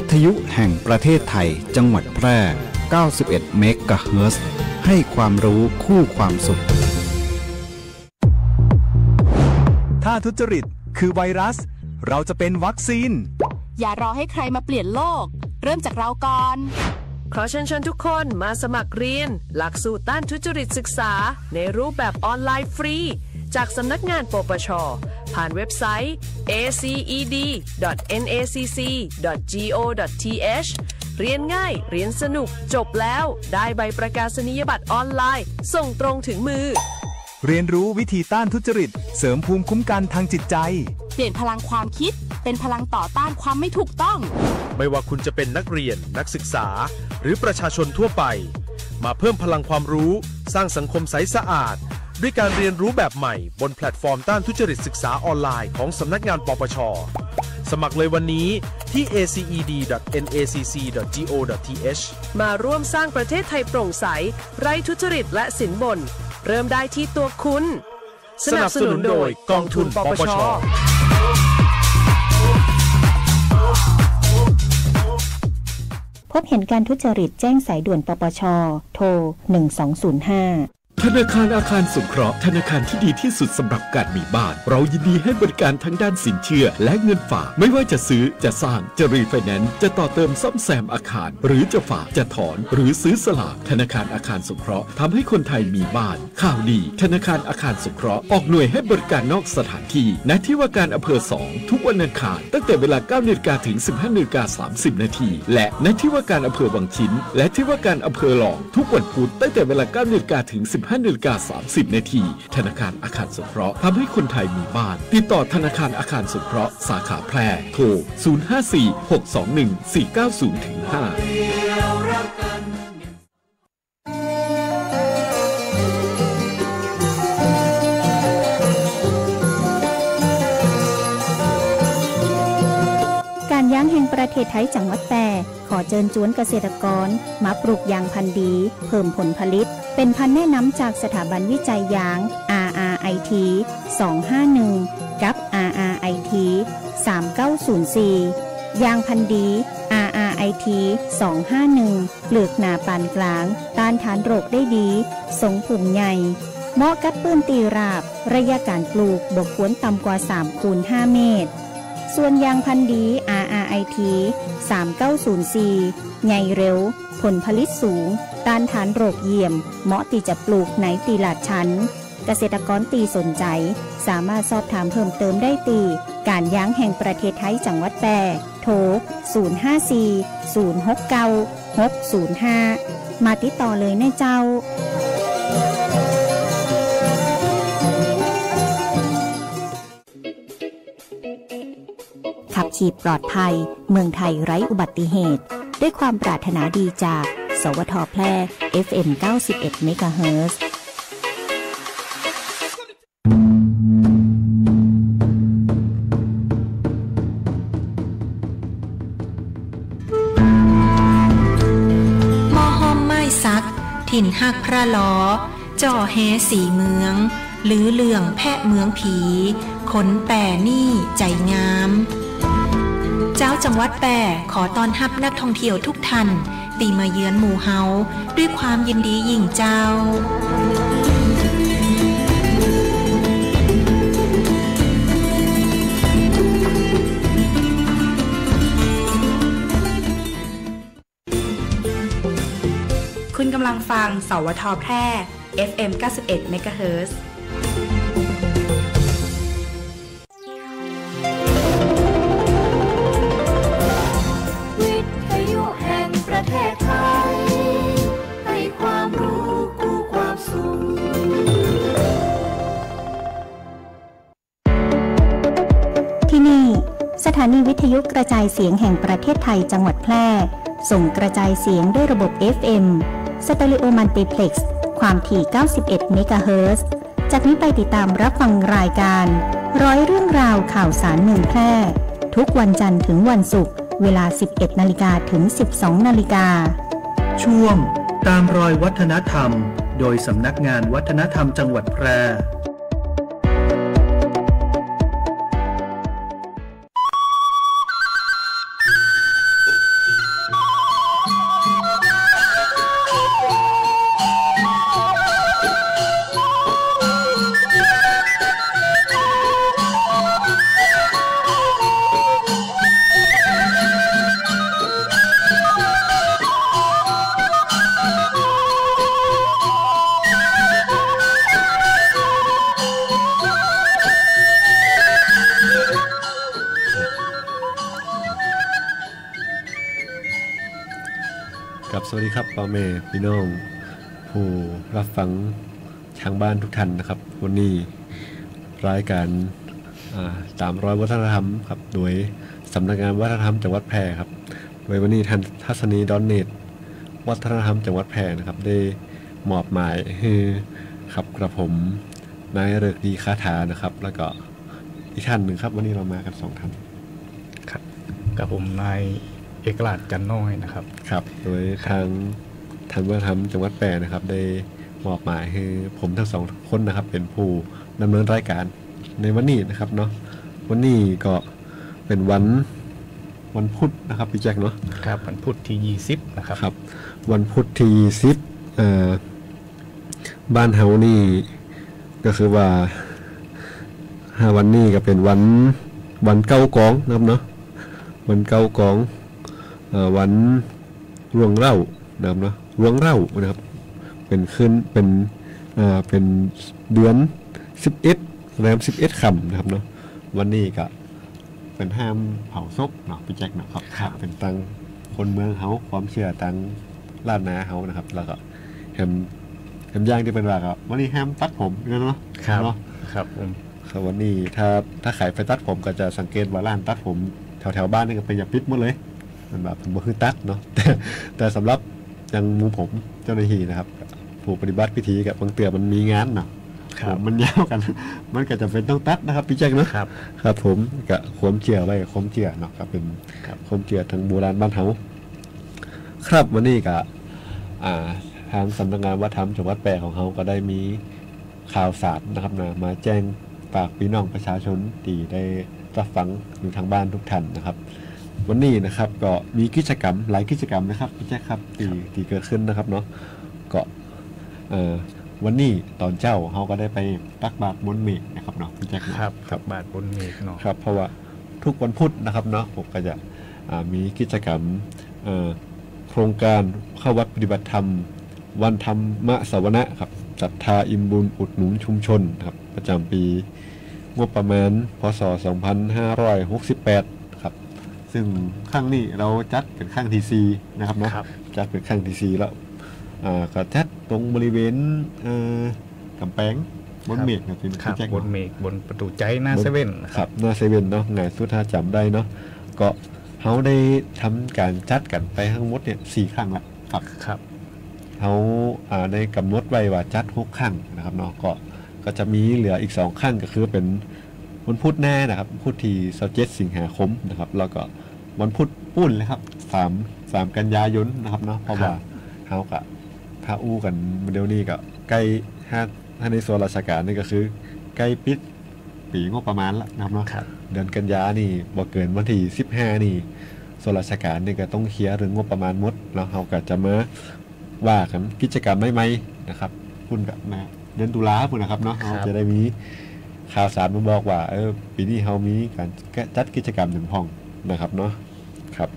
วิทยุแห่งประเทศไทยจังหวัดแพร่91เมกะเฮิรตซ์ให้ความรู้คู่ความสุขถ้าทุจริตคือไวรัสเราจะเป็นวัคซีนอย่ารอให้ใครมาเปลี่ยนโลกเริ่มจากเราก่อนขอเชิญทุกคนมาสมัครเรียนหลักสูตรต้านทุจริตศึกษาในรูปแบบออนไลน์ฟรีจากสำนักงานปปช.ผ่านเว็บไซต์ aced.nacc.go.th เรียนง่ายเรียนสนุกจบแล้วได้ใบประกาศนียบัตรออนไลน์ส่งตรงถึงมือเรียนรู้วิธีต้านทุจริตเสริมภูมิคุ้มกันทางจิตใจเปลี่ยนพลังความคิดเป็นพลังต่อต้านความไม่ถูกต้องไม่ว่าคุณจะเป็นนักเรียนนักศึกษาหรือประชาชนทั่วไปมาเพิ่มพลังความรู้สร้างสังคมใสสะอาดด้วยการเรียนรู้แบบใหม่บนแพลตฟอร์มต้านทุจริตศึกษาออนไลน์ของสำนักงานปปช.สมัครเลยวันนี้ที่ aced.nacc.go.th มาร่วมสร้างประเทศไทยโปร่งใสไร้ทุจริตและสินบนเริ่มได้ที่ตัวคุณสนับสนุนโดยกองทุนปปช.พบเห็นการทุจริตแจ้งสายด่วนปปช.โทร1205ธนาคารอาคารสงเคราะห์ธนาคารที่ดีที่สุดสำหรับการมีบ้านเรายินดีให้บริการทั้งด้านสินเชื่อและเงินฝากไม่ว่าจะซื้อจะสร้างจะรีไฟแนนซ์จะต่อเติมซ่อมแซมอาคารหรือจะฝากจะถอนหรือซื้อสลากธนาคารอาคารสงเคราะห์ทำให้คนไทยมีบ้านข่าวดีธนาคารอาคารสงเคราะห์ออกหน่วยให้บริการนอกสถานที่ณที่ว่าการอำเภอ2ทุกวันอังคารตั้งแต่เวลา 9:00 นถึง 15:30 นและณที่ว่าการอำเภอวังชิ้นและที่ว่าการอำเภอหลองทุกวันพุธตั้งแต่เวลา 9:00 นถึง 15:30 นธนาคารอาคารสงเคราะห์ทำให้คนไทยมีบ้านติดต่อธนาคารอาคารสงเคราะห์สาขาแพร่โทร054-621-4905การยางแห่งประเทศไทยจังหวัดแพร่ขอเชิญชวนเกษตรกรมาปลูกยางพันธุ์ดีเพิ่มผลผลิตเป็นพันธุ์แนะนำจากสถาบันวิจัยยาง RRIT 251 กับ RRIT 3904 ยางพันธุ์ดี RRIT 251 เปลือกหนาปานกลางต้านทานโรคได้ดีทรงผุ่มใหญ่เหมาะกับปื้นตีราบระยะการปลูกบ่ควรต่ำกว่า 3x5 เมตรส่วนยางพันธุ์ดี RRIT 3904 ใหญ่เร็วผลผลิตสูงต้านทานโรคเยี่ยมเหมาะที่จะปลูกในตีลาดชั้นเกษตรกรตีสนใจสามารถสอบถามเพิ่มเติมได้ตีการยางแห่งประเทศไทยจังหวัดแพร่โทร054-069-605มาติดต่อเลยนะเจ้าขับขี่ปลอดภัยเมืองไทยไร้อุบัติเหตุด้วยความปรารถนาดีจากสวท.แพร่ FM 91 เมกะเฮิรตซ์หม้อห้อมไม้ซักถิ่นหักพระล้อจ่อแฮสีเมืองหรือเลื่องแพะเมืองผีขนแป่นี่ใจงามเจ้าจังหวัดแปร่ขอต้อนรับนักท่องเที่ยวทุกท่านตีมาเยือนหมู่เฮาด้วยความยินดียิ่งเจ้าคุณกำลังฟังสวท.แพร่ FM 91 เมกะเฮิรตซ์ประเทศไทยให้ความรู้คู่ความสุขที่นี่สถานีวิทยุกระจายเสียงแห่งประเทศไทยจังหวัดแพร่ส่งกระจายเสียงด้วยระบบ FM สเตอริโอมัลติเพล็กซ์ความถี่91เมกะเฮิรตซ์จากนี้ไปติดตามรับฟังรายการร้อยเรื่องราวข่าวสารเมืองแพร่ทุกวันจันทร์ถึงวันศุกร์เวลา 11:00 นถึง 12:00 นช่วงตามรอยวัฒนธรรมโดยสำนักงานวัฒนธรรมจังหวัดแพร่ ค สวัสดีครับพ่อแม่พี่น้องผู้รับฟังทางบ้านทุกท่านนะครับวันนี้รายการ300วัฒนธรรมครับโดยสำนักงานวัฒนธรรมจังหวัดแพร่ครับโดยวันนี้ท่านทัศนีดอนเนตวัฒนธรรมจังหวัดแพร่นะครับได้มอบหมายให้ครับกระผมนายฤกษ์ดีคาถานะครับแล้วก็อีกท่านหนึ่งครับวันนี้เรามากัน2ท่านครับกับผมนายเอกราชจันน้อยนะครับครับโดยทางวัฒนธรรมจังหวัดแพร่นะครับได้มอบหมายให้ผมทั้ง2คนนะครับเป็นผู้ดำเนินรายการในวันนี้นะครับเนาะวันนี้ก็เป็นวันพุธนะครับพี่แจ็คเนาะครับวันพุธที่20นะครับครับวันพุธที่20บ้านเฮานี่ก็คือว่าวันนี้ก็เป็นวันเก้ากองนะครับเนาะวันเก้ากองวันรวงเล่านะครับเนาะรวงเล่านะครับเป็นขึ้นเป็นเดือน11แรม11ค่ำนะครับเนาะวันนี้ก็เป็นห้ามเผาศพเนาะพี่แจ็คเนาะครับเป็นตังคนเมืองเฮาความเชื่อตังล้านนาเฮานะครับแล้วก็แฮมย่างที่เป็นว่าครับวันนี้ห้ามตัดผมเนาะครับครับผมครับวันนี้ถ้าขายไฟตัดผมก็จะสังเกตว่าร้านตัดผมแถวบ้านนี่ก็เป็นอย่าปิดหมดเลยมันแบบบ่คือตัดเนาะแต่สำหรับยังมูผมเจ้าหน้าที่นะครับผู้ปฏิบัติพิธีกับบางเตือมันมีงานเนาะผมมันยาวกันมันก็จะเป็นต้องตัดนะครับพี่แจ็คเนาะครับผมกับความเชื่อไว้กับความเชื่อเนาะครับเป็นความเชื่อทางโบราณบ้านเฮาครับวันนี้ก็ทางสำนักงานวัฒนธรรมจังหวัดแพร่ของเขาก็ได้มีข่าวสารนะครับนะมาแจ้งฝากพี่น้องประชาชนที่ได้รับฟังอยู่ทางบ้านทุกท่านนะครับวันนี้นะครับก็มีกิจกรรมหลายกิจกรรมนะครับพี่แจ๊คครับที่เกิดขึ้นนะครับเนาะก็วันนี้ตอนเจ้าเขาก็ได้ไปตักบาตรบนเมฆนะครับเนาะพี่แจ๊คครับตักบาตรบนเมฆเนาะครับเพราะว่าทุกวันพุธนะครับเนาะผมก็จะมีกิจกรรมโครงการเข้าวัดปฏิบัติธรรมวันธรรมสวนะครับศรัทธาอิ่มบุญอุดหนุนชุมชนครับประจำปีงบประมาณพ.ศ. 2568ครับซึ่งครั้งนี้เราจัดเป็นครั้งที่4นะครับเนาะจัดเป็นครั้งที่4แล้วก็จัดตรงบริเวณกำแพงบนเมฆครับบนเมฆบนประตูใจหน้าเซเว่นครับหน้าเซเว่นเนาะง่ายสุดถ้าจำได้เนาะก็เขาได้ทำการจัดกันไปทั้งหมดเนี่ย4ครั้งละครับเขาได้กำหนดไว้ว่าจัด6ครั้งนะครับเนาะก็จะมีเหลืออีก2ครั้งก็คือเป็นวันพุธแน่นะครับพุธที่27สิงหาคมนะครับแล้วก็วันพุธปุ้นเลยครับ3กันยายนนะครับเนาะเพราะว่าเขากับถ้าอู้กันเดี๋ยวนี้ก็ใกล้ถ้าในส่วนราชการนี่ก็คือใกล้ปิดปีงบประมาณแล้วนะครับเนาะเดือนกันยานี่บ่เกินวันที่15นี่ส่วนราชการนี่ก็ต้องเคลียร์เรื่องงบประมาณหมดแล้วเขาก็จะมาว่ากันกิจกรรมใหม่ๆนะครับพุ่นกับนะเดือนตุลาพุ่นนะครับเนาะเราจะได้มีข่าวสารมาบอกว่าปีนี้เรามีการจัดกิจกรรมหนึ่งห้องนะครับเนาะครับ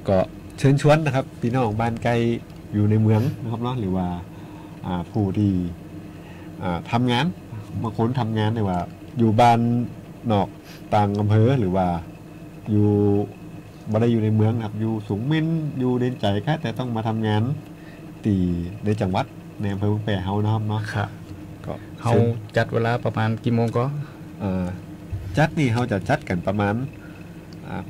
ก็เชิญชวนนะครับพี่น้องบ้านใกล้อยู่ในเมืองนะครับเนาะหรือว่าผู้ที่ทำงานบางคนทำงานเนี่ยว่าอยู่บ้านนอกต่างอำเภอหรือว่าอยู่บ่ได้อยู่ในเมืองครับอยู่สูงเม่นอยู่เดินใจแค่แต่ต้องมาทำงานตีในจังหวัดในอำเภอแพร่เฮานะครับเนาะก็เฮาจัดเวลาประมาณกี่โมงก็จัดนี่เฮาจะจัดกันประมาณ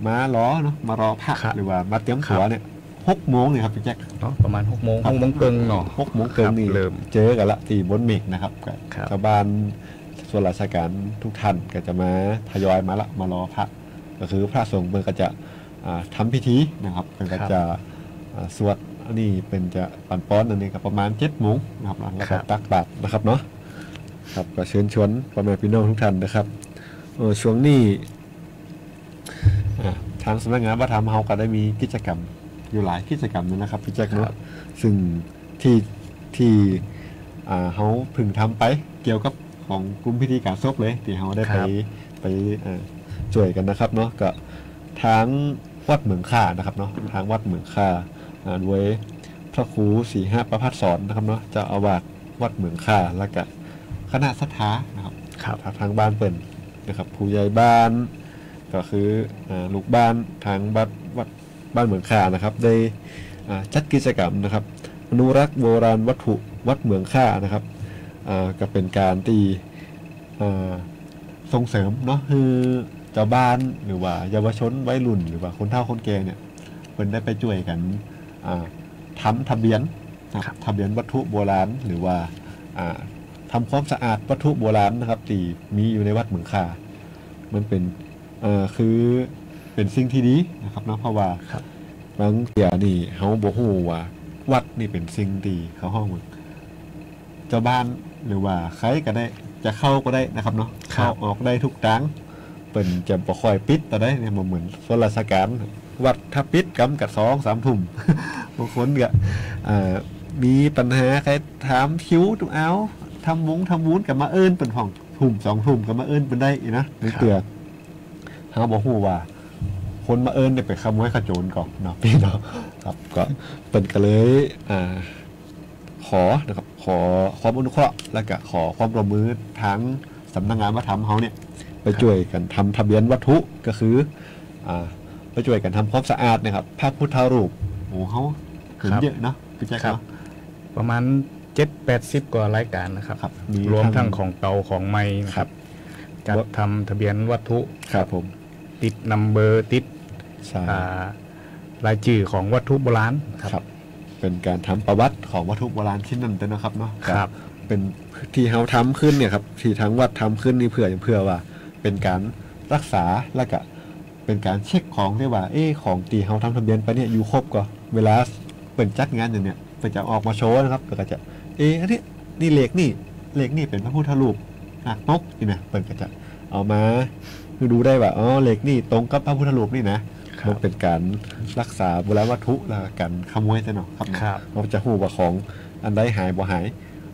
มารอเนาะมารอพระหรือว่ามาเตรียมตัวเนี่ย6 โมงนี่ครับพี่แจ็คเนาะประมาณ6 โมง6 โมงเกินเนาะ6 โมงเกินนี่เริ่มเจอกันละที่บนเมฆนะครับชาวบ้านส่วนราชการทุกท่านก็จะมาทยอยมาละมารอพระก็คือพระสงฆ์เมื่อก็จะทำพิธีนะครับก็จะสวดอันนี้เป็นจะปั่นป้อนอันนี้ก็ประมาณ7 โมงนะครับแล้วก็ตักบาตรนะครับเนาะครับก็เชิญชวนพ่อแม่พี่น้องทุกท่านนะครับช่วงนี้ทางสำนักงานวัฒนธรรมเฮาก็ได้มีกิจกรรมอยู่หลายกิจกรรมนะครับพี่แจ็คเนาะซึ่งที่เฮาพึงทำไปเกี่ยวกับของกลุ่มพิธีการศพเลยที่เฮาได้ไปช่วยกันนะครับเนาะก็ทางวัดเหมืองค่านะครับเนาะทางวัดเหมืองค่าด้วยพระครูศรีหะประภัสสรนะครับเนาะเจ้าอาวาสวัดเหมืองค่าแล้วก็คณะศรัทธานะครับทางบ้านเปิ่นนะครับผู้ใหญ่บ้านก็คือลูกบ้านทางวัดบ้านเหมืองค่านะครับได้ จัดกิจกรรมนะครับอนุรักษ์โบราณวัตถุวัดเหมืองค่านะครับก็เป็นการที่ส่งเสริมเนาะคือเจ้าบ้านหรือว่าเยาวชนวัยรุ่นหรือว่าคนเฒ่าคนแก่เนี่ยเพิ่นได้ไปช่วยกันทำทะเบียนทะเบียนวัตถุโบราณหรือว่าทำความสะอาดวัตถุโบราณนะครับที่มีอยู่ในวัดเหมืองค่ามันเป็นคือเป็นสิ่งที่ดีนะครับเนาะเพราะว่าบางเดี๋ยวนี่เฮาบ่ฮู้ว่าวัดนี่เป็นสิ่งดีเขาห้องเจ้าบ้านหรือว่าใครก็ได้จะเข้าก็ได้นะครับเนาะเข้าออกได้ทุกทางเปิ่นจะบ่ค่อยปิดแต่ได้เนี่ยเหมือนส่วนราชการวัดถ้าปิดกำกับ 2-3 ทุ่มบางคนก็มีปัญหาใครถามคิวตุ้เอาทำวุ้นกับมาเอิ้นเป็นห้องทุ่ม2 ทุ่มกับมาเอิ้นเป็นได้อีกนะนี่เตือนเฮาบ่ฮู้ว่าคนมาเอิ้นได้ไปขโมยขโจรก่อนเนาะพี่เนาะครับก็เปิ่นก็เลยขอนะครับขอความอนุเคราะห์และก็ขอความร่วมมือทั้งสำนักงานวัฒนธรรมเขาเนี่ยไปช่วยกันทำทะเบียนวัตถุก็คือไปช่วยกันทำความสะอาดนะครับพระพุทธรูปโอ้เขาถึงเยอะเนาะพี่แจ๊คเนาะประมาณ 7-80 กว่ารายการนะครับรวมทั้งของเก่าของใหม่นะครับจัดทำทะเบียนวัตถุครับผมติดนัมเบอร์ติดรายชื่อของวัตถุโบราณครับเป็นการทำประวัติของวัตถุโบราณชิ้นนั้นเป็นนะครับเนาะครับเป็นที่เขาทำขึ้นเนี่ยครับที่ทั้งวัดทำขึ้นนี่เพื่อว่าเป็นการรักษาและก็เป็นการเช็คของได้ว่าของที่เขาทำทะเบียนไปเนี่ยอยู่ครบก่อนเวลาเปิดจัดงานอย่างเนี้ยเปิดจะออกมาโชว์นะครับก็จะอันนี้นี่เหล็กนี่เป็นพระพุทธรูปหนักนกนี่นะเปิดก็จะเอามาคือดูได้ว่าเหล็กนี่ตรงกับพระพุทธรูปนี่นะมันเป็นการรักษาโบราณวัตถุและการขโมยแต่เนาะครับเราจะหู้ว่าของอันใดหายบ่หาย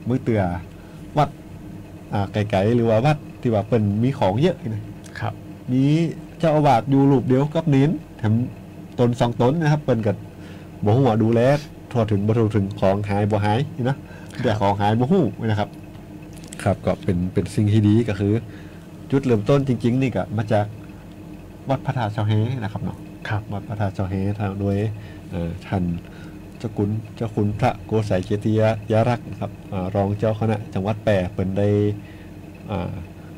มือเตือวัดไกลๆหรือว่าวัดที่ว่าเป็นมีของเยอะนะครับมีเจ้าอาวาสอยู่รูปเดียวกับเน้นแถมตน2 ตนนะครับเป็นกับบ่ฮู้ว่าดูแลทั่วถึงบ่ทั่วถึงของหายบ่หายนะแต่ของหายบ่ฮู้นะครับครับก็เป็นสิ่งที่ดีก็คือจุดเริ่มต้นจริงๆนี่ก็มาจากวัดพระธาตุเจ้าเฮนะครับเนาะวัดพระธาตุเจ้าเฮทางโดยท่านเจ้าคุณพระโกษัยเกียรติยรักษ์ครับรองเจ้าคณะจังหวัดแปรเปิ่นได้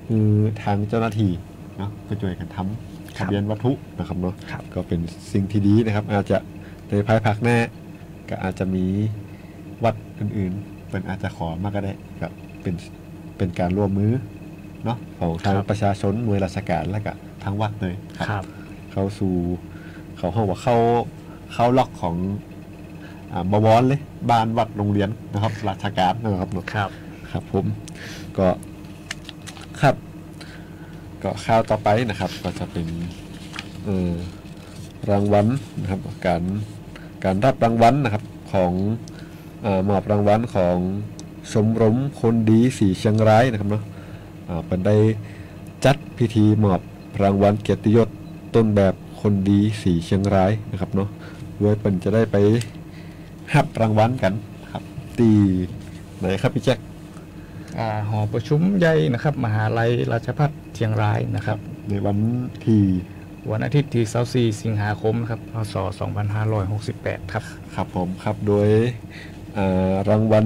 คือทางเจ้าหน้าที่เนาะก็ช่วยกันทำทะเบียนวัตถุนะครับเนาะก็เป็นสิ่งที่ดีนะครับอาจจะในภายภาคหน้าก็อาจจะมีวัดอื่นๆเป็นอาจจะขอมาก็ได้ก็เป็นการร่วมมือเนาะของทางประชาชนหน่วยราชการและก็ทางวัดเลยครับเข้าสู่เขาห้องว่าเข้าล็อกของบวรเลยบ้านวัดโรงเรียนนะครับราชการนะครับครับผมก็ครับก็ข่าวต่อไปนะครับก็จะเป็นรางวัลนะครับการรับรางวัลนะครับของมอบรางวัลของชมรมคนดีสีเชียงรายนะครับเนาะเป็นได้จัดพิธีมอบรางวัลเกียรติยศต้นแบบคนดีสีเชียงรายนะครับเนาะโดยเป็นจะได้ไปรับรางวัลกันครับตีไหนครับพี่แจ็คหอประชุมใหญ่นะครับมหาลัยราชภัฏเชียงรายนะครับในวันที่วันอาทิตย์ที่24 สิงหาคมครับพศ 2568ครับครับผมครับโดยรางวัล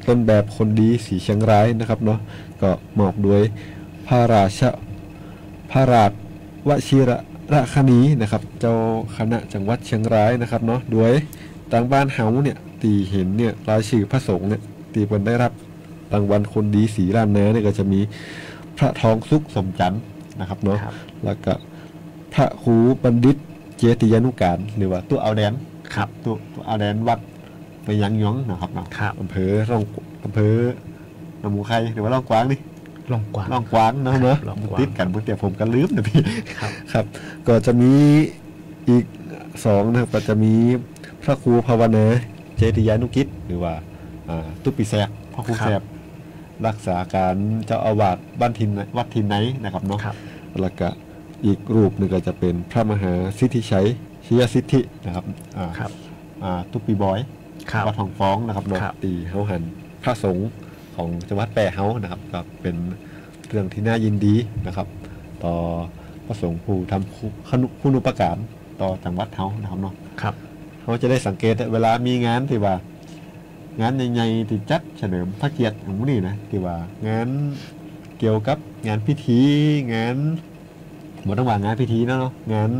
ต้นแบบคนดีสีเชียงรายนะครับเนาะก็มอบโดยพระราชวชิระคณีนะครับเจ้าคณะจังหวัดเชียงรายนะครับเนาะโดยทางบ้านเฮาเนี่ยตีเห็นเนี่ยรายชื่อพระสงฆ์เนี่ยตีเพิ่นได้รับรางวัลคนดีสีล้านนาเนี่ยก็จะมีพระทองสุขสมจันทร์นะครับเนาะแล้วก็พระครูบัณฑิตเจติยานุการหรือว่าตัวเอาแดนครับตัวเอาแดนวัดไปยังยองนะครับเนาะอำเภอหนองมูไคหรือว่าล่องกวางนี่ล่องกวางเนาะติดกันเมื่อแต่ผมก็ลืมนะพี่ครับก็จะมีอีก2นะครับก็จะมีพระครูภาวนาเจติยานุกิจหรือว่าตุปิแซกพระครูแซบรักษาการเจ้าอาวาสบ้านทินวัดทินไหนนะครับเนาะแล้วก็อีกรูปหนึ่งก็จะเป็นพระมหาสิทธิชัยชิยสิทธินะครับตุปีบอยวัดทองฟ้องนะครับเนาะตีเฮาหันพระสงฆ์ของจังหวัดแปรเฮานะครับก็เป็นเรื่องที่น่ายินดีนะครับต่อพระสงฆ์ผู้ทำคุณูปการต่อจังหวัดเฮานะครับเนาะเฮ เขาจะได้สังเกตเวลามีงานที่ว่างานใหญ่ๆที่จัดเฉลิมพระเกียรติของพวกนี้นะที่ว่างานเกี่ยวกับงานพิธีงานบ่ต้องว่างานพิธีเนาะงาน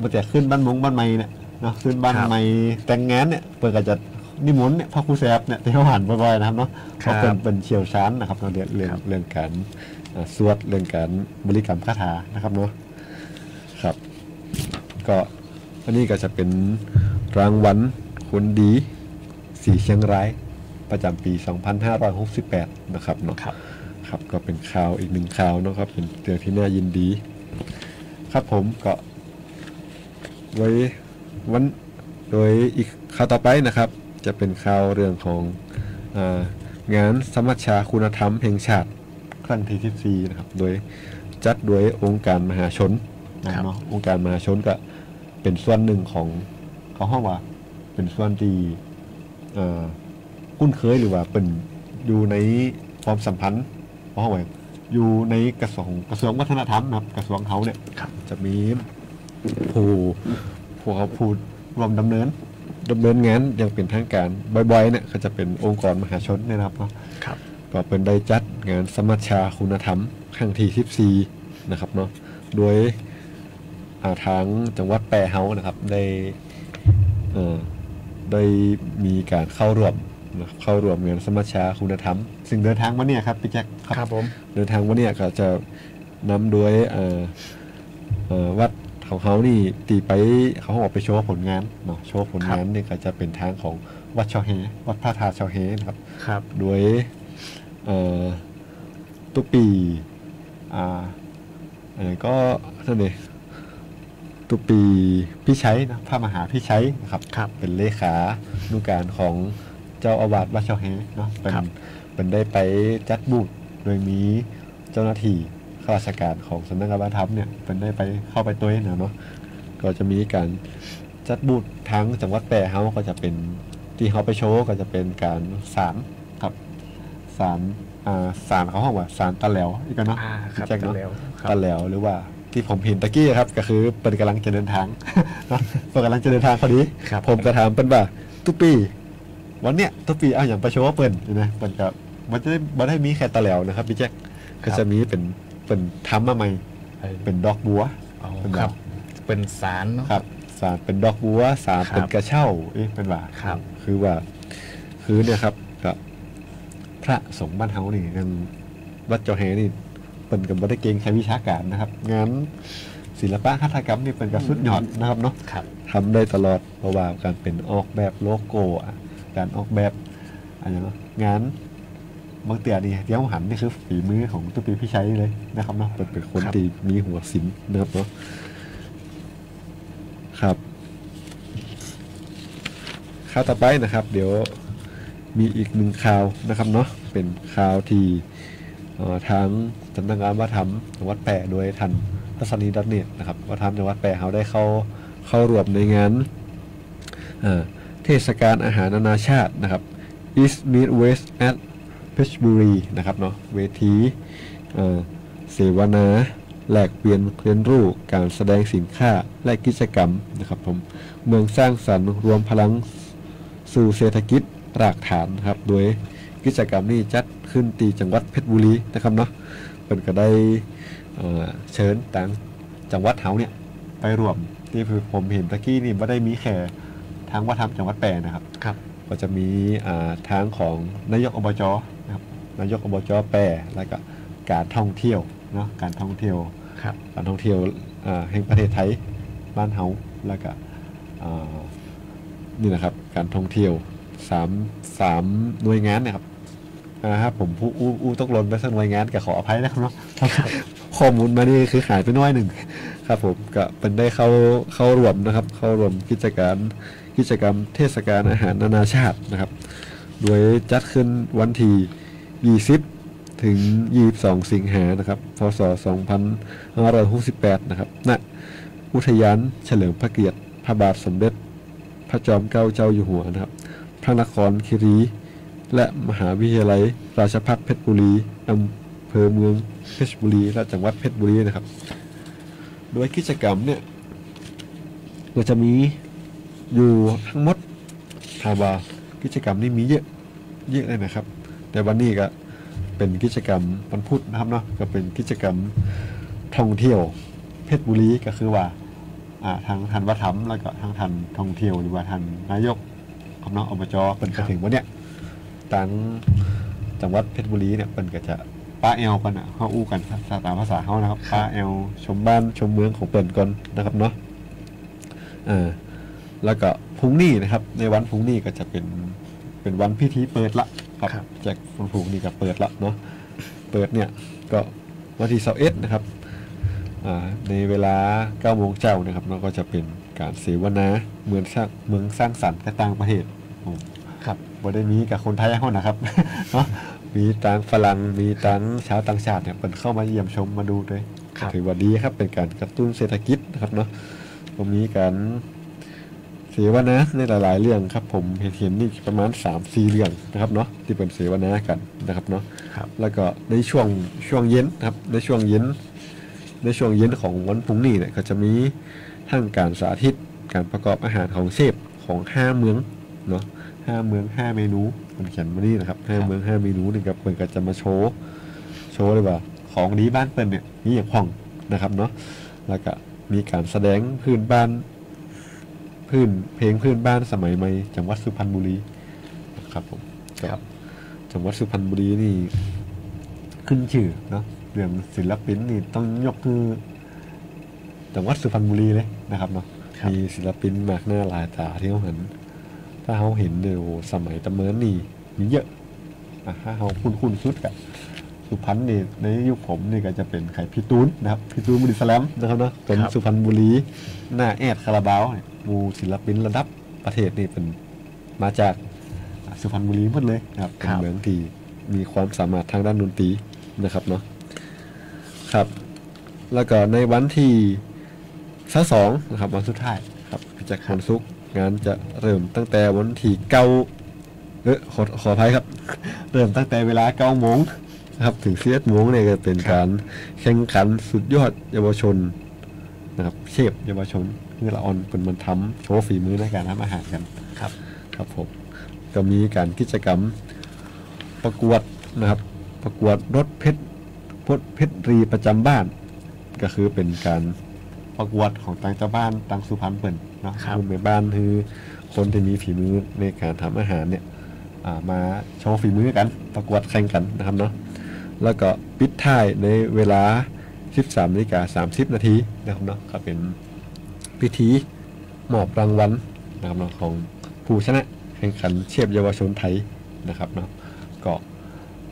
บ่แต่ขึ้นบ้านมงบ้านใหม่เนี่ยเนาะขึ้นบ้านใหม่แต่งงานเนี่ยเพิ่นก็จะนิมนต์เนี่ยพระครูแสบเนี่ยที่เขาหันบ่อยๆนะครับเนาะเขาเป็นเชี่ยวชาญนะครับเรื่องการสวดเรื่องการบริกรรมคาถานะครับเนาะครับก็อันนี้ก็จะเป็นรางวัลคนดีสีเชียงรายประจำปี 2568 นะครับเนาะครับก็เป็นข่าวอีกหนึ่งข่าวนะครับเป็นเรื่องที่น่ายินดีครับผมก็ไว้วันโดยอีกข่าวต่อไปนะครับจะเป็นข่าวเรื่องของงานสมัชชาคุณธรรมแห่งชาติครั้งที่14นะครับโดยจัดโดยองค์การมหาชนเนาะองค์การมหาชนก็เป็นส่วนหนึ่งของเขาห้องว่าเป็นส่วนที่คุ้นเคยหรือว่าเป็นอยู่ในความสัมพันธ์เพราะว่าอยู่ในกระทรวงวัฒนธรรมนะครับกระทรวงเขาเนี่ยจะมีผู้เขาพูดรวมดำเนินงานอย่างเป็นทางการบ่อยๆเนี่ยก็จะเป็นองค์กรมหาชนนะครับเนาะก็เป็นได้จัดงานสมัชชาคุณธรรมครั้งที่14นะครับเนาะโดยทางจังหวัดแปรเฮานะครับได้มีการเข้าร่วมงานสมัชชาคุณธรรมซึ่งเดินทางมาเนี่ยครับพี่แจ็คครับผมเดินทางมาเนี่ยก็จะนำโดยวัดของเขานี่ตีไปเขาออกไปโชว์ผลงานเนาะโชว์ผลงานนี่ก็จะเป็นทางของวัดเชาเฮวัดพระธาตุเชาเฮนะครับโดยตุปีก็นั่นเองตุปีพี่ชัยนะพระมหาพี่ชัยนะครับเป็นเลขานุการของเจ้าอาวาสวัดเชาเฮเนาะเป็นได้ไปจัดบูธโดยมีเจ้าหน้าที่ข้าราชการของสำนักงานวัฒนธรรมเนี่ยเป็นได้ไปเข้าไปตัวเนาะก็จะมีการจัดบูธทั้งจังหวัดแปรเฮาก็จะเป็นที่เขาไปโชว์ก็จะเป็นการสารครับสารเขาห้องว่าสารตะแหลวอีกเนาะแจ้งเนาะตะแหลวหรือว่าที่ผมเห็นตะกี้ครับก็คือเป็นกำลังจะเดินทางเนาะเป็นกำลังจะเดินทางพอดีผมก็ถามเป็นว่าทุกปีวันเนี้ยทุกปีเอาอย่างไปโชว์เปิ่นนะเปิ่นกับมันจะได้มีแค่ตะแหลวนะครับพี่แจ็คก็จะมีเป็นทำมาใหม่เป็นดอกบัวเป็นสารเนาะครับสารเป็นดอกบัวสารเป็นกระเช้าเป็นว่าคือเนี่ยครับกับพระสงฆ์บ้านเฮานี่ทางวัดเจ้าแฮนี่เป็นกับบ่ได้เก่งใช้วิชาการนะครับงานศิลปะหัตถกรรมนี่เป็นกับสุดยอดนะครับเนาะทำได้ตลอดเพราะว่าการเป็นออกแบบโลโก้การออกแบบอะไรเนาะงานบางเตี่ยนี่เดี๋ยวหันนี่คือฝีมือของตุปีพี่ชัยเลยนะครับเนาะเป็นคนที่มีหัวศิลป์นะครับเนาะครับข่าวต่อไปนะครับเดี๋ยวมีอีกหนึ่งข่าวนะครับเนาะเป็นข่าวที่ทางสำนักงานวัฒนธรรมจังหวัดแปรโดยท่านทัศนีดัตเนตนะครับวัฒนธรรมจังหวัดแปรเขาได้เข้าร่วมในงานเทศกาลอาหารนานาชาตินะครับ East Meet West at เพชรบุรีนะครับเนาะเวทีเสวนาแลกเปลี่ยนเรียนรู้การแสดงสินค้าและกิจกรรมนะครับผมเมืองสร้างสรรค์รวมพลังสู่เศรษฐกิจรากฐานครับโดยกิจกรรมนี้จัดขึ้นที่จังหวัดเพชรบุรีนะครับเนาะเป็นก็ได้เชิญต่างจังหวัดเฮาเนี่ยไปรวมที่ผมเห็นตะกี้นี่ไม่ได้มีแค่ทางวัฒนธรรมจังหวัดแปรนะครับก็จะมีทางของนายกอบจนะครับนายกอบจแปรแล้วก็การท่องเที่ยวเนาะการท่องเที่ยวแห่งประเทศไทยบ้านเฮาแล้วก็นี่นะครับการท่องเที่ยว3หน่วยงานนะครับครับผมผู้ตกหล่นไปสักหน่วยงานก็ขออภัยนะครับเนาะข้อมูลมานี่คือหายไปน้อยหนึ่งครับผมก็เป็นได้เข้าร่วมนะครับเข้าร่วมกิจกรรมเทศกาลอาหารนานาชาตินะครับโดยจัดขึ้นวันที่20ถึง22สิงหานะครับพศ2568นะครับณอุทยานเฉลิมพระเกียรติพระบาทสมเด็จพระจอมเกล้าเจ้าอยู่หัวนะครับพระนครคีรีและมหาวิทยาลัยราชภัฏเพชรบุรีอำเภอเมืองเพชรบุรีและจังหวัดเพชรบุรีนะครับโดยกิจกรรมเนี่ยก็จะมี อยู่ทั้งหมดถามว่ากิจกรรมนี่มีเยอะเลยนะครับแต่วันนี้ก็เป็นกิจกรรมวันพุธนะครับเนาะก็เป็นกิจกรรมท่องเที่ยวเพชรบุรีก็คือว่าทางทันวัฒนแล้วก็ทางทันท่องเที่ยวหรือว่าทันนายกครับเนาะอบจเป็นกระถึงวันเนี้ยตั้งจังหวัดเพชรบุรีเนี่ยเป็นก็จะป้าแอลกันอ่ะเขาอู้กันตามภาษาเขานะครับป้าแอลชมบ้านชมเมืองของเปิ่นก่อนนะครับเนาะแล้วก็พรุ่งนี้นะครับในวันพรุ่งนี้ก็จะเป็นวันพิธีเปิดละครับจากวันพรุ่งนี้ก็เปิดละเนาะเปิดเนี่ยก็วันที่21นะครับในเวลา 9 โมงเช้านะครับเราก็จะเป็นการเสวนาเมืองสร้างสรรค์กับต่างประเทศครับบ่ได้มีกับคนไทยเฮานะครับเนาะมีต่างฝรั่งมีต่างชาวต่างชาติเนี่ยเพิ่นเข้ามาเยี่ยมชมมาดูด้วยถือว่าดีครับเป็นการกระตุ้นเศรษฐกิจนะครับเนาะก็มีการเสวนาในหลายๆเรื่องครับผมเห็นนี่ประมาณ 3-4 เรื่องนะครับเนาะที่เป็นเสวนากันนะครับเนาะแล้วก็ในช่วงเย็นครับในช่วงเย็นของวันพรุ่งนี้เนี่ยก็จะมีทั้งการสาธิตการประกอบอาหารของเชฟของ5เมืองเนาะ5เมือง5เมนูมันเขียนมานี่นะครับ5เมือง5เมนูนี่ครับเพิ่นก็จะมาโชว์เลยว่าของดีบ้านเพิ่นเนี่ยมีอย่างพ่องนะครับเนาะแล้วก็มีการแสดงพื้นบ้านเพลงพื้นบ้านสมัยใหม่จังหวัดสุพรรณบุรีนะครับผมครับจังหวัดสุพรรณบุรีนี่ขึ้นชื่อเนาะเรื่องศิลปินนี่ต้องยกคือจังหวัดสุพรรณบุรีเลยนะครับเนาะมีศิลปินมากหน้าหลายตาที่เขาเห็นถ้าเขาเห็นเดี๋ยวสมัยตะเมินนี่มีเยอะถ้าเขาคุ้นสุดกับสุพรรณนี่ในยุคผมนี่ก็จะเป็นไข่พี่ตูนนะครับพี่ตูนบุรีสแลมนะครับเนาะเป็นสุพรรณบุรีหน้าแอดคาราบาวมูศิลปินระดับประเทศนี่เป็นมาจากสุพรรณบุรีหมดเลยนะครับเป็นเมืองที่มีความสามารถทางด้านดนตรีนะครับเนาะครับแล้วก็ในวันที่22นะครับวันสุดท้ายครับจากวันศุกร์งานจะเริ่มตั้งแต่วันที่ขออภัยครับเริ่มตั้งแต่เวลา 9 โมงครับถึง 11 โมงเนี่ยก็เป็นการแข่งขันสุดยอดเยาวชนนะครับเชฟเยาวชนคือละออนเป็นมันทำโชว์ฝีมือในการทำอาหารกันครับผมก็มีการกิจกรรมประกวดนะครับประกวดรถเพชรรีประจำบ้านก็คือเป็นการประกวดของต่างเจ้าบ้านต่างสุพรรณเปิ่นเนาะคือแม่บ้านคือคนที่มีฝีมือในการทำอาหารเนี่ยมาโชว์ฝีมือกันประกวดแข่งกันนะครับเนาะแล้วก็ปิดท้ายในเวลา 13:30 นาทีนะครับเนาะก็เป็นพิธีมอบรางวัลนะครับเนาะของผู้ชนะแข่งขันเชฟเยาวชนไทยนะครับเนาะก็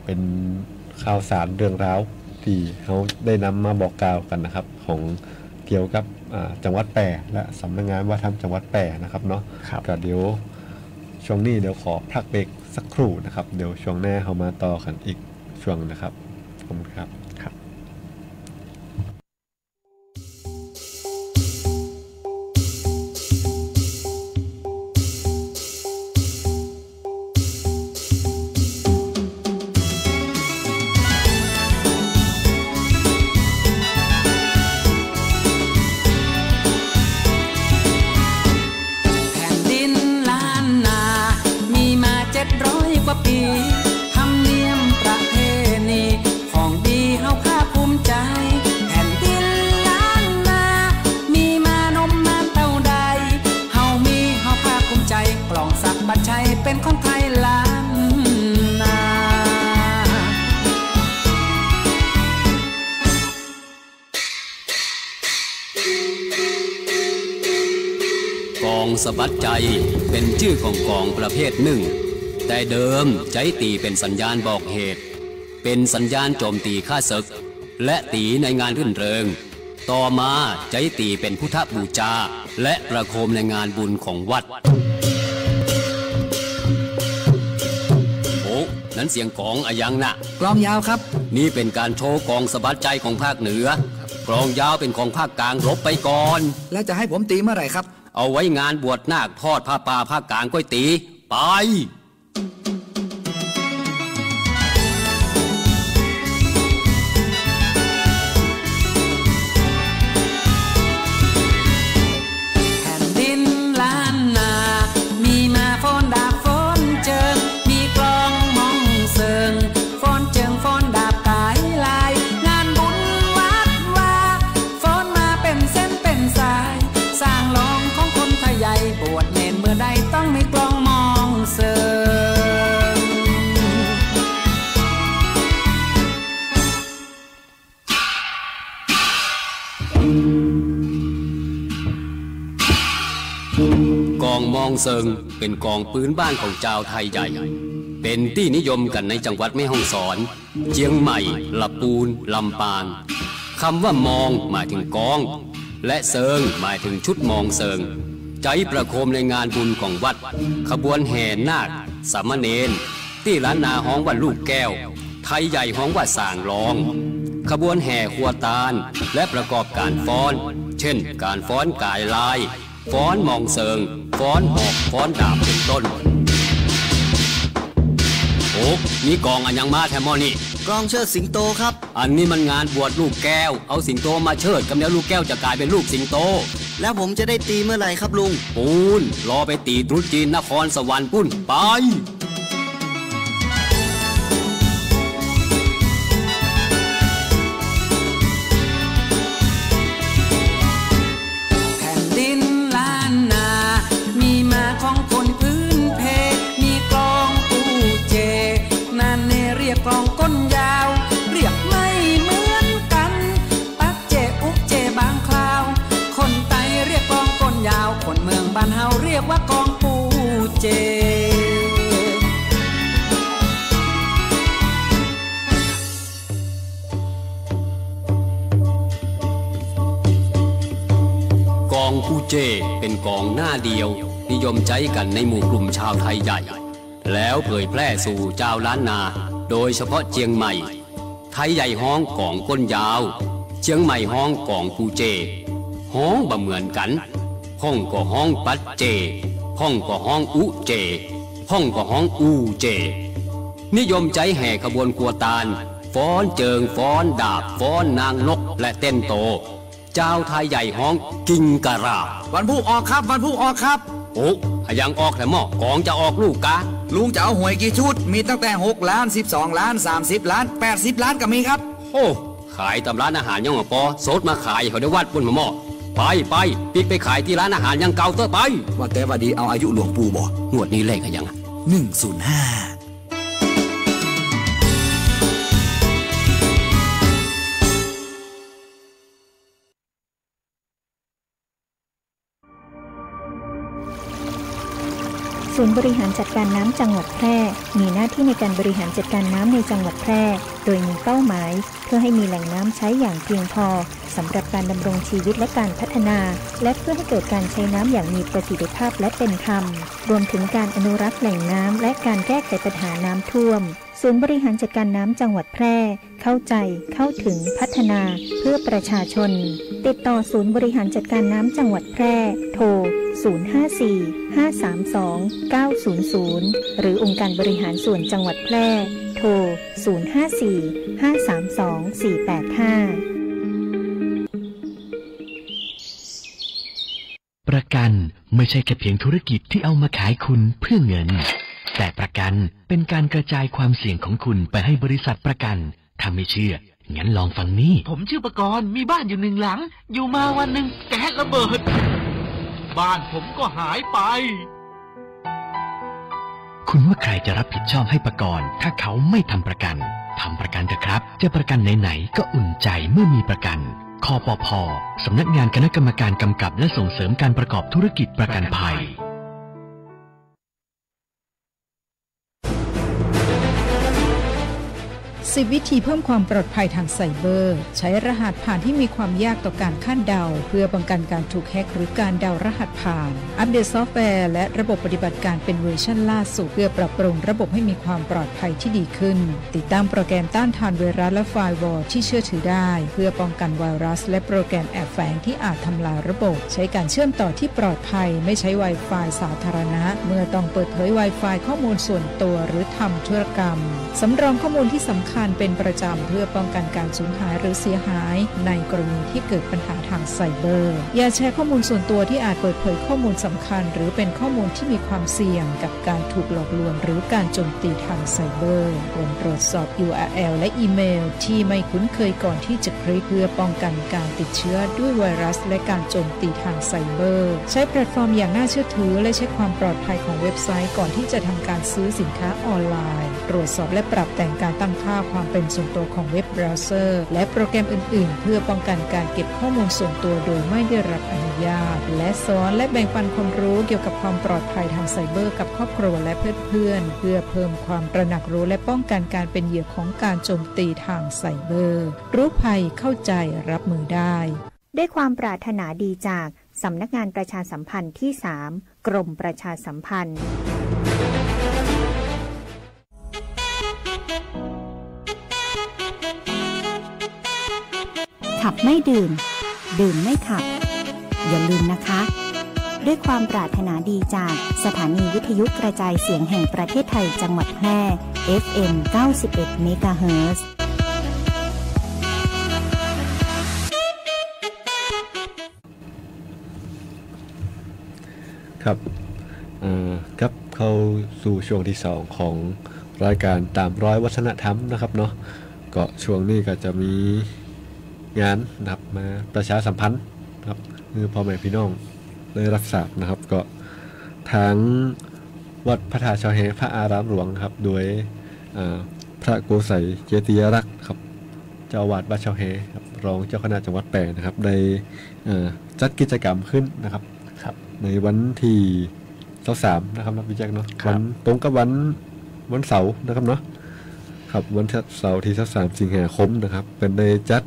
เป็นข่าวสารเรื่องราวที่เขาได้นำมาบอกกล่าวกันนะครับของเกี่ยวกับจังหวัดแปร่และสำนักงานวัฒนธรรมจังหวัดแปร่นะครับเนาะก็เดี๋ยวช่วงนี้เดี๋ยวขอพักเบรกสักครู่นะครับเดี๋ยวช่วงหน้าเขามาต่อกันอีกช่วงนะครับขอบคุณครับเป็นคนไทยล้านนากองสะบัดใจเป็นชื่อของกองประเภทหนึ่งแต่เดิมใจตีเป็นสัญญาณบอกเหตุเป็นสัญญาณโจมตีฆ่าศึกและตีในงานรื่นเริงต่อมาใจตีเป็นพุทธบูชาและประโคมในงานบุญของวัดนั้นเสียงกองอะยังนะกลองยาวครับนี่เป็นการโชว์กองสะบัดใจของภาคเหนือกลองยาวเป็นของภาคกลางลบไปก่อนแล้วจะให้ผมตีเมื่อไหร่ครับเอาไว้งานบวชนาคทอดผ้าป่าภาคกลางก้อยตีไปแผ่นดินล้านนา องเซิงเป็นกองปืนบ้านของชาวไทยใหญ่เป็นที่นิยมกันในจังหวัดแม่ฮ่องสอนเชียงใหม่ลำพูนลำปางคำว่ามองหมายถึงกองและเซิงหมายถึงชุดมองเซิงใจประโคมในงานบุญของวัดขบวนแห่นาคสามเณรที่ล้านนาฮ้องว่าลูกแก้วไทยใหญ่ฮ้องว่าสางรองขบวนแห่ขัวตาลและประกอบการฟ้อนเช่นการฟ้อนกายลายฟ้อนมองเซิงฟ้อนหอกฟ้อนดาบเป็นต้นโอ้นี่กองอันยังมาแทมอนี่กองเชิดสิงโตครับอันนี้มันงานบวชลูกแก้วเอาสิงโตมาเชิดกำเนิดลูกแก้วจะกลายเป็นลูกสิงโตแล้วผมจะได้ตีเมื่อไหร่ครับลุงปูนรอไปตีตรุษจีนนครสวรรค์ปุ้นไปกลองก้นยาวเรียกไม่เหมือนกันปักเจอุกเจบางคราวคนไตเรียกกลองก้นยาวคนเมืองบ้านเฮาเรียกว่ากลองปูเจกองปูเจเป็นกองหน้าเดียวนิยมใช้กันในหมู่กลุ่มชาวไทยใหญ่แล้วเผยแพร่สู่เจ้าล้านนาโดยเฉพาะเชียงใหม่ไทยใหญ่ฮ้องกองก้นยาวเชียงใหม่ฮ้องกองปูเจฮ้องบ่เหมือนกันห้องก็ฮ้องปัดเจห้องก็ฮ้องอุเจห้องก็ฮ้องอูเจนิยมใจแห่ขบวนกัวตาลฟ้อนเจิงฟ้อนดาบฟ้อนนางนกและเต้นโตเจ้าไทยใหญ่ฮ้องกิงกะราวันผู้ออกครับวันผู้ออกครับโอ้ยังออกแต่หม้อกองจะออกลูกกะลุงจะเอาหวยกี่ชุดมีตั้งแต่6ล้าน12ล้าน30ล้าน80ล้านก็มีครับโอ้ขายตำร้านอาหารยังพอโซดมาขายเขาได้วัดบนหม้อไปปิกไปขายที่ร้านอาหารยังเก่าเตอร์ไปว่าแต่ว่าดีเอาอายุหลวงปู่บ่งวดนี้เลขยัง105ศูนย์บริหารจัดการน้ำจังหวัดแพร่มีหน้าที่ในการบริหารจัดการน้ำในจังหวัดแพร่โดยมีเป้าหมายเพื่อให้มีแหล่งน้ำใช้อย่างเพียงพอสำหรับการดำรงชีวิตและการพัฒนาและเพื่อให้เกิดการใช้น้ำอย่างมีประสิทธิภาพและเป็นธรรมรวมถึงการอนุรักษ์แหล่งน้ำและการแก้ไขปัญหาน้ำท่วมศูนย์บริหารจัดการน้ำจังหวัดแพร่เข้าใจเข้าถึงพัฒนาเพื่อประชาชนติดต่อศูนย์บริหารจัดการน้ำจังหวัดแพร่โทร054-532-900หรือองค์การบริหารส่วนจังหวัดแพร่โทรประกันไม่ใช่แค่เพียงธุรกิจที่เอามาขายคุณเพื่อเงินแต่ประกันเป็นการกระจายความเสี่ยงของคุณไปให้บริษัทประกันถ้าไม่เชื่องั้นลองฟังนี่ผมชื่อประกรณ์มีบ้านอยู่1 หลังอยู่มาวันหนึ่งแก๊สระเบิดบ้านผมก็หายไปคุณว่าใครจะรับผิดชอบให้ประกรณ์ถ้าเขาไม่ทำประกันทำประกันเถอะครับจะประกันไหนๆก็อุ่นใจเมื่อมีประกันคปภ.สำนักงานคณะกรรมการกำกับและส่งเสริมการประกอบธุรกิจประกันภัย10 วิธีเพิ่มความปลอดภัยทางไซเบอร์ใช้รหัสผ่านที่มีความยากต่อการคาดเดาเพื่อป้องกันการถูกแฮกหรือการเดารหัสผ่านอัปเดตซอฟต์แวร์และระบบปฏิบัติการเป็นเวอร์ชันล่าสุดเพื่อปรับปรุงระบบให้มีความปลอดภัยที่ดีขึ้นติดตั้งโปรแกรมต้านทานไวรัสและไฟร์วอลที่เชื่อถือได้เพื่อป้องกันไวรัสและโปรแกรมแอบแฝงที่อาจทำลายระบบใช้การเชื่อมต่อที่ปลอดภัยไม่ใช้ Wi-Fi สาธารณะเมื่อต้องเปิดเผย Wi-Fi ข้อมูลส่วนตัวหรือทำธุรกรรมสำรองข้อมูลที่สำคัญเป็นประจำเพื่อป้องกันการสูญหายหรือเสียหายในกรณีที่เกิดปัญหาทางไซเบอร์อย่าแชร์ข้อมูลส่วนตัวที่อาจเปิดเผยข้อมูลสำคัญหรือเป็นข้อมูลที่มีความเสี่ยงกับการถูกหลอกลวงหรือการโจมตีทางไซเบอร์ควรตรวจสอบ URL และอีเมลที่ไม่คุ้นเคยก่อนที่จะคลิกเพื่อป้องกันการติดเชื้อด้วยไวรัสและการโจมตีทางไซเบอร์ใช้แพลตฟอร์มอย่างน่าเชื่อถือและเช็คความปลอดภัยของเว็บไซต์ก่อนที่จะทำการซื้อสินค้าออนไลน์ตรวจสอบและปรับแต่งการตั้งค่า ความเป็นส่วนตัวของเว็บเบราว์เซอร์และโปรแกรมอื่นๆเพื่อป้องกันการเก็บข้อมูลส่วนตัวโดยไม่ได้รับอนุญาตและสอนและแบ่งปันความรู้เกี่ยวกับความปลอดภัยทางไซเบอร์กับครอบครัวและเพื่อนๆเพื่อเพิ่มความตระหนักรู้และป้องกันการเป็นเหยื่อของการโจมตีทางไซเบอร์รู้ภัยเข้าใจรับมือได้ด้วยความปรารถนาดีจากสำนักงานประชาสัมพันธ์ที่ 3 กรมประชาสัมพันธ์ขับไม่ดื่มดื่มไม่ขับอย่าลืมนะคะด้วยความปรารถนาดีจากสถานีวิทยุกระจายเสียงแห่งประเทศไทยจังหวัดแพร่ FM 91 เมกะเฮิรตซ์ครับครับเข้าสู่ช่วงที่2ของรายการตามร้อยวัฒนธรรมนะครับเนาะก็ช่วงนี้ก็จะมีงานนะครับมาประชาสัมพันธ์ครับคือพ่อแม่พี่น้องได้รับทราบนะครับก็ทางวัดพระธาตุชาวแฮพระอารามหลวงครับโดยพระโกไสเจติยรักษ์ครับเจ้าอาวาสวัดชาวแฮครับรองเจ้าคณะจังหวัดแปรนะครับได้จัดกิจกรรมขึ้นนะครับในวันที่23นะครับนะพี่แจ็คเนาะวันตรงกับวันเสาร์นะครับเนาะครับวันเสาร์ที่23สิงหาคมนะครับเป็นได้จัด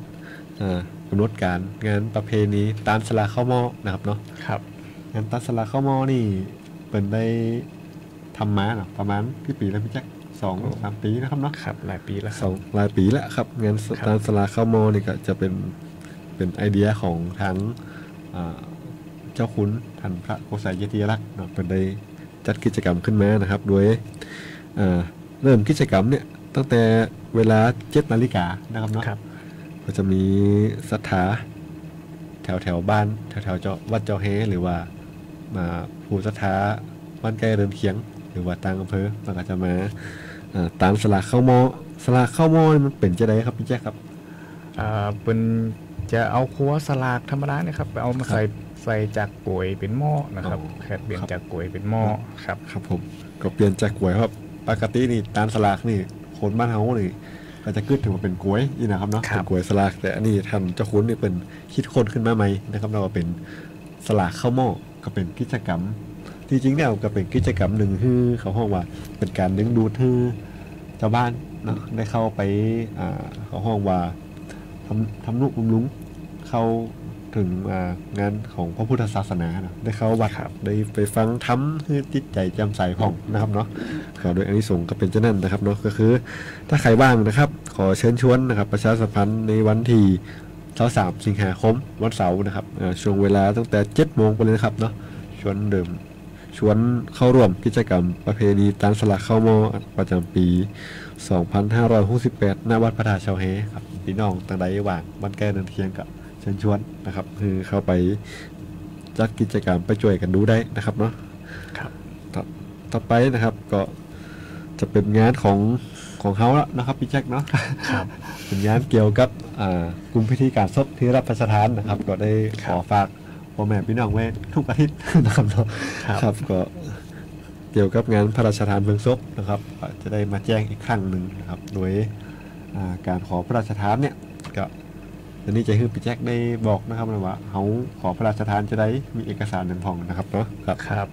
กำหนดการงานประเพณีตานสลาข้าวหม้อนะครับเนาะครับงานตานสลาข้าวหม้อนี่เป็นได้ทำมาประมาณกี่ปีแล้วพี่แจ็ค2-3 ปีนะครับเนาะครับหลายปีแล้วหลายปีแล้วครับงานตานสลาข้าวหม้อนี่ก็จะเป็นไอเดียของทั้งเจ้าคุณท่านพระโกไสเจติยรักษ์เนาะเป็นได้จัดกิจกรรมขึ้นมานะครับโดยเริ่มกิจกรรมเนี่ยตั้งแต่เวลา 7 นาฬิกานะครับเนาะก็จะมีศรัทธาแถวบ้านแถววัดเจ้าแฮหรือว่ามาผู้ศรัทธาบ้านใกล้เรือนเคียงหรือว่าต่างอำเภอมันก็จะมาตามสลากข้าวหม้อสลากข้าวหม้อมันเป็นจะได้ครับพี่แจ๊คครับเป็นจะเอาคัวสลากธรรมดาเนี่ยครับเอามาใส่จากก๋วยเป็นหม้อนะครับแค่เปลี่ยนจากก๋วยเป็นหม้อครับครับผมก็เปลี่ยนจากก๋วยครับปกตินี่ตามสลากนี่คนบ้านเฮานี่ก็จะคิดถึงว่าเป็นก๋วยนี่นะครับเนาะเป็นก๋วยสลากแต่อันนี้ท่านเจ้าคุณนี่เป็นคิดค้นขึ้นมาใหม่นะครับเราเป็นสลากข้าวหม้อก็เป็นกิจกรรมจริงๆเนี่ยก็เป็นกิจกรรมหนึ่งที่เขาห้องว่าเป็นการดึงดูดให้ชาวบ้านเนาะได้เข้าไปเขาห้องว่าทำนุบำรุงเข้าถึงงานของพระพุทธศาสนาได้เข้าวัดได้ไปฟังธรรมให้จิตใจแจ่มใสผ่องนะครับเนาะขอโดยอานิสงส์ก็เป็นเช่นนั้นนะครับเนาะก็คือถ้าใครว่างนะครับขอเชิญชวนนะครับประชาสัมพันธ์ในวันที่23 สิงหาคมวันเสาร์นะครับช่วงเวลาตั้งแต่ 7 โมงไปเลยนะครับเนาะชวนเข้าร่วมกิจกรรมประเพณีตานสลากข้าวหม้อประจำปี 2568 ณ วัดพระธาตุชาวแฮครับพี่น้องต่างใดว่างบ้านใกล้เรือนเคียงกับเชิญชวนนะครับคือเข้าไปจัดกิจกรรมไปช่วยกันดูได้นะครับเนาะครับต่อไปนะครับก็จะเป็นงานของเขาแล้วนะครับพี่แจ็คเนาะครับเป็นงานเกี่ยวกับกลุ่มพิธีการศพที่รับพระราชทานนะครับก็ได้ขอฝากพ่อแม่พี่น้องไว้ทุกอาทิตย์นะครับเนาะครับก็เกี่ยวกับงานพระราชทานเพลิงศพนะครับจะได้มาแจ้งอีกครั้งหนึ่งนะครับโดยการขอพระราชทานเนี่ยก็ตอนนี้จะให้พี่แจ็คได้บอกนะครับว่าเขาขอพระราชทานจะได้มีเอกสารเดินทองนะครับเนาะครับ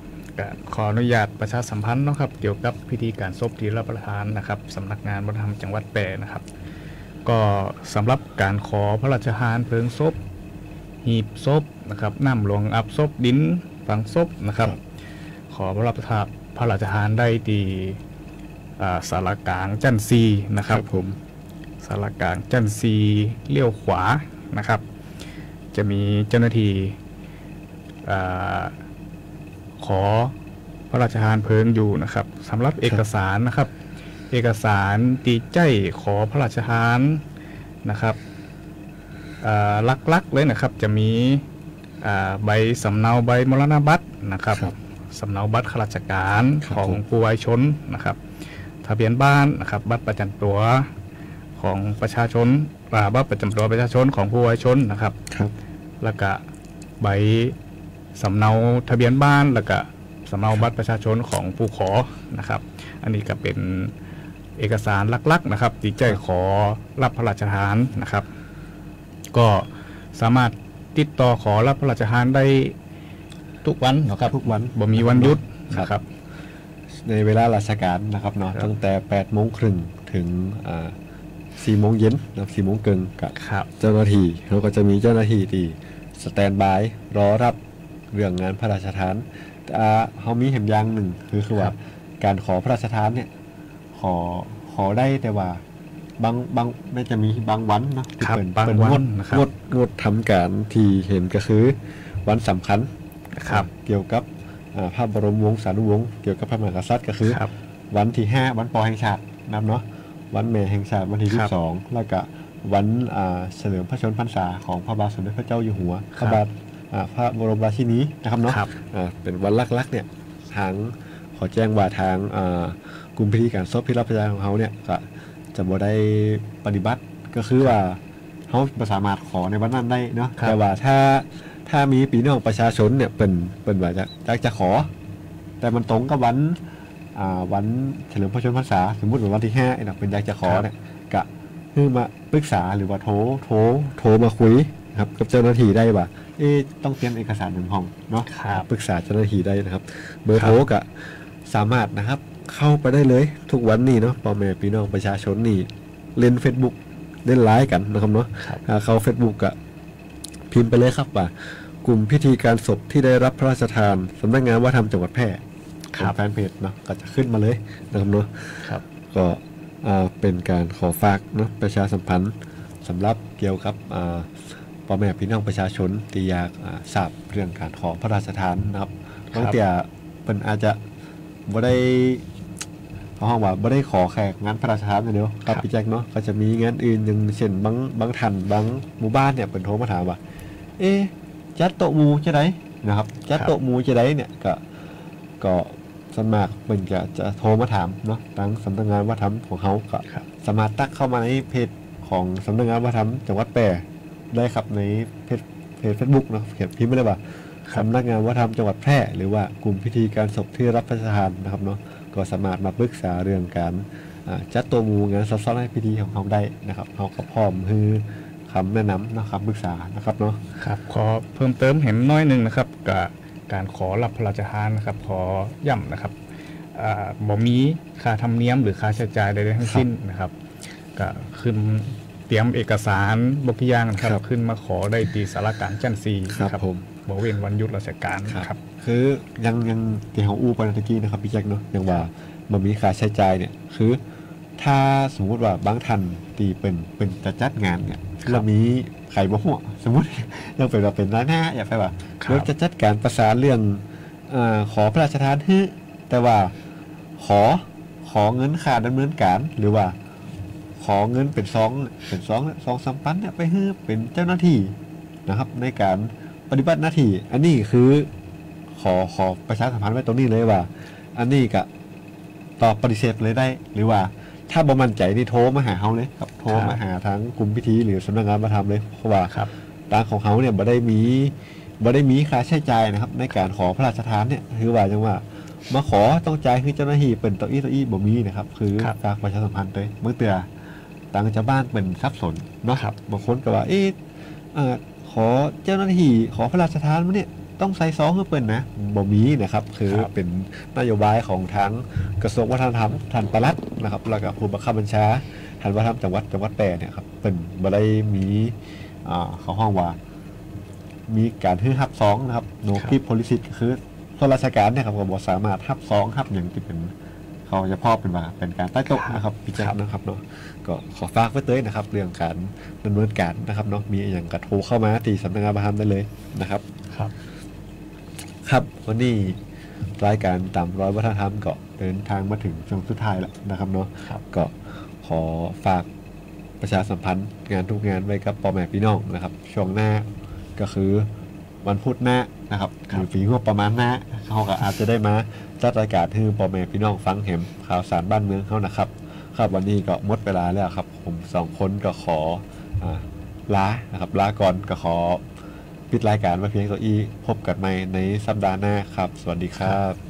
ขออนุญาตประชาสัมพันธ์นะครับเกี่ยวกับพิธีการศพที่รับประทานนะครับสำนักงานวัฒนธรรมจังหวัดแปรนะครับก็สำหรับการขอพระราชทานเพลิงศพหีบศพนะครับน้ำหลวงอับศพดินฝังศพนะครับขอพระราชทานได้ที่ศาลากลางจันทร์ซีนะครับผมศาลากลางจันทร์ซีเลี้ยวขวานะครับจะมีเจ้าหน้าที่ขอพระราชทานเพลิงอยู่นะครับสำหรับเอกสารนะครับเอกสารตีใจขอพระราชทานนะครับลักๆเลยนะครับจะมีใบสำเนาใบมรณบัตรนะครับสำเนาบัตรข้าราชการของผู้วัยชนนะครับทะเบียนบ้านนะครับบัตรประจำตัวของประชาชนบัตรประจำตัวประชาชนของผู้วัยชนนะครับแล้วก็ใบสำเนาทะเบียนบ้านแล้วก็สำเนาบัตรประชาชนของผู้ขอนะครับอันนี้ก็เป็น เอกสารลักๆนะครับที่ใจขอรับพระราชทานนะครับก็สามารถติดต่อขอรับพระราชทานได้ทุกวันนะครับทุกวันบ่มีวันหยุดนะครับในเวลาราชการนะครับเนาะตั้งแต่ 8:30 นถึง4 โมงเย็นนะครับ4 โมงครึ่งกับเจ้าหน้าที่เราก็จะมีเจ้าหน้าที่ที่สแตนบายรอรับเรื่องงานพระราชทานเขามีแห่งอย่างหนึ่งคือว่าการขอพระราชทานเนี่ยขอได้แต่ว่าบางน่าจะมีบางวันเนาะที่เป็นงดทำการที่เห็นก็คือวันสำคัญครับเกี่ยวกับพระบรมวงศานุวงศ์เกี่ยวกับพระมหากษัตริย์ก็คือวันที่5วันป.แห่งชาตินับเนาะวันแม่แห่งชาติวันที่22แล้วก็วันเฉลิมพระชนมพรรษาของพระบาทสมเด็จพระเจ้าอยู่หัวพระบาทพระบรมราชินีนะครับเนาะเป็นวันลักๆเนี่ยทางขอแจ้งว่าทางกลุ่มพิธีการศพพิธีรับพระราชทานของเขาเนี่ยก็จะบ่ได้ปฏิบัติก็คือว่าเขาสามารถขอในวันนั้นได้เนาะแต่ว่าถ้ามีพี่น้องประชาชนเนี่ยเป็นว่าจะขอแต่มันตรงกับวันเฉลิมพระชนมพรรษาสมมุติว่าวันที่5ไอ้น่ะเป็นอยากจะขอเนี่ยก็คือมาปรึกษาหรือว่าโทรมาคุยครับกับเจ้าหน้าที่ได้ว่าต้องเตรียมเอกสาร1ห้องเนาะปรึกษาเจ้าหน้าที่ได้นะครับเบอร์โทรก็สามารถนะครับเข้าไปได้เลยทุกวันนี้เนาะพ่อแม่พี่น้องประชาชนนี่เล่น Facebook เล่นไลน์กันนะครับเนาะเข้า Facebook ก็พิมพ์ไปเลยครับว่ากลุ่มพิธีการศพที่ได้รับพระราชทานสำนักงานวัฒนธรรมจังหวัดแพร่แฟนเพจเนาะก็จะขึ้นมาเลยนะครับเนาะก็เป็นการขอฝากเนาะประชาสัมพันธ์สำหรับเกี่ยวกับพ่อแม่พี่น้องประชาชนที่อยากทราบเรื่องการขอพระราชทานนะครับบางทีเป็นอาจจะบ่ได้ห้องว่าบ่ได้ขอแขกงานพระราชทานอย่างเดียวครับพี่แจ็คเนาะก็จะมีงานอื่นอย่างเช่นบางท่านบางหมู่บ้านเนี่ยเป็นโทรมาถามว่าจัดโต๊ะหมู่จะได้นะครับจัดโต๊ะหมู่จะได้เนี่ยก็ส่วนมากเป็นจะโทรมาถามเนาะทางสำนักงานวัฒนธรรมของเขาก็สามารถตั้งเข้ามาในเพจของสำนักงานวัฒนธรรมจังหวัดแพร่ได้ครับในเพจ Facebook เนาะเขียนพิมพ์ไปเลยว่าสำนักงานวัฒนธรรมจังหวัดแพร่หรือว่ากลุ่มพิธีการศพที่รับพระราชทานนะครับเนาะก็สามารถมาปรึกษาเรื่องการจัดตัวหมู่งานซับซ้อนให้พิธีของเขาได้นะครับเขาก็พร้อมคือคำแนะนำนะครับปรึกษานะครับเนาะครับขอเพิ่มเติมเห็นน้อยนึงนะครับกับการขอรับพระราชทานนะครับขอย้ำนะครับบ่มีค่าธรรมเนียมหรือค่าใช้จ่ายใดๆทั้งสิ้นนะครับก็ขึ้นเตรียมเอกสารบกอย่างนะครับขึ้นมาขอได้ที่สารการจันทรีครับผมบ่เว้นวันหยุดราชการครับคือยังที่เขาอู้ไปเมื่อกี้นะครับพี่แจ็คเนาะอย่างว่าบ่มีค่าใช้จ่ายเนี่ยคือถ้าสมมุติว่าบางท่านตีเป็นจะจัดงานเนี่ยเรามีไข่บ่หัวสมมุติยังเป็นว่าเป็นร้านหน้าอยากไปว่าเราจะจัดการประสานเรื่องขอพระราชทานแต่ว่าขอเงินค่าดำเนินการหรือว่าขอเงินเป็นซอง3,000เนี่ยไปให้เป็นเจ้าหน้าที่นะครับในการปฏิบัติหน้าที่อันนี้คือขอประชาสัมพันธ์ไว้ตรงนี้เลยว่าอันนี้ก็ตอบปฏิเสธเลยได้หรือว่าถ้าบ่มั่นใจนี่โทรมาหาเฮาเลยครับโทรมาหาทางกลุ่มพิธีหรือสำนักงานวัฒนธรรมเลยเพราะว่าทางของเฮาเนี่ยบ่ได้มีค่าใช้จ่ายนะครับในการขอพระราชทานเนี่ยคือว่าจังว่ามาขอต้องจ่ายคือเจ้าหน้าที่เป็นตัวอี้บ่มีนะครับคือฝากประชาสัมพันธ์เลยเมื่อเตือต่างชาวบ้านเป็นสับสนเนาะบางคนก็ว่าขอเจ้าหน้าที่ขอพระราชทานมาเนี่ยต้องใส่ซองให้เปิ้นนะบ่มีนะครับคือเป็นนโยบายของทางกระทรวงวัฒนธรรมท่านปลัดนะครับแล้วก็ผู้บังคับบัญชาท่านวัฒนธรรมจังหวัดแพร่เนี่ยครับเป็นบ่ได้มีเขาห้องว่ามีการฮื้อฮับซองนะครับโนกิโพลิซิตคือส่วนราชการเนี่ยครับก็บ่สามารถฮับซองฮับอย่างที่เป็นเขาจะพ่อเป็นว่าเป็นการใต้โต๊ะนะครับพิจารณานะครับเนาะก็ขอฝากไว้เต้ยนะครับเรื่องการดำเนินการนะครับเนาะมีอย่างกระโทรเข้ามาที่สำนักงานวัฒนธรรมได้เลยนะครับครับวันนี้รายการตามรอยวัฒนธรรมก็เดินทางมาถึงช่วงสุดท้ายแล้วนะครับเนาะก็ขอฝากประชาสัมพันธ์งานทุกงานไว้กับพ่อแม่พี่น้องนะครับช่วงหน้าก็คือวันพุธหน้านะครับหรือฝีหัวประมาณหน้าเขาก็อาจจะได้มาจัดรายการให้พ่อแม่พี่น้องฟังเห็นข่าวสารบ้านเมืองเขานะครับครับวันนี้ก็หมดเวลาแล้วครับผม2คนก็ขอลานะครับลาก่อนก็ขอปิดรายการมาเพียงเท่านี้พบกันใหม่ในสัปดาห์หน้าครับสวัสดีครับ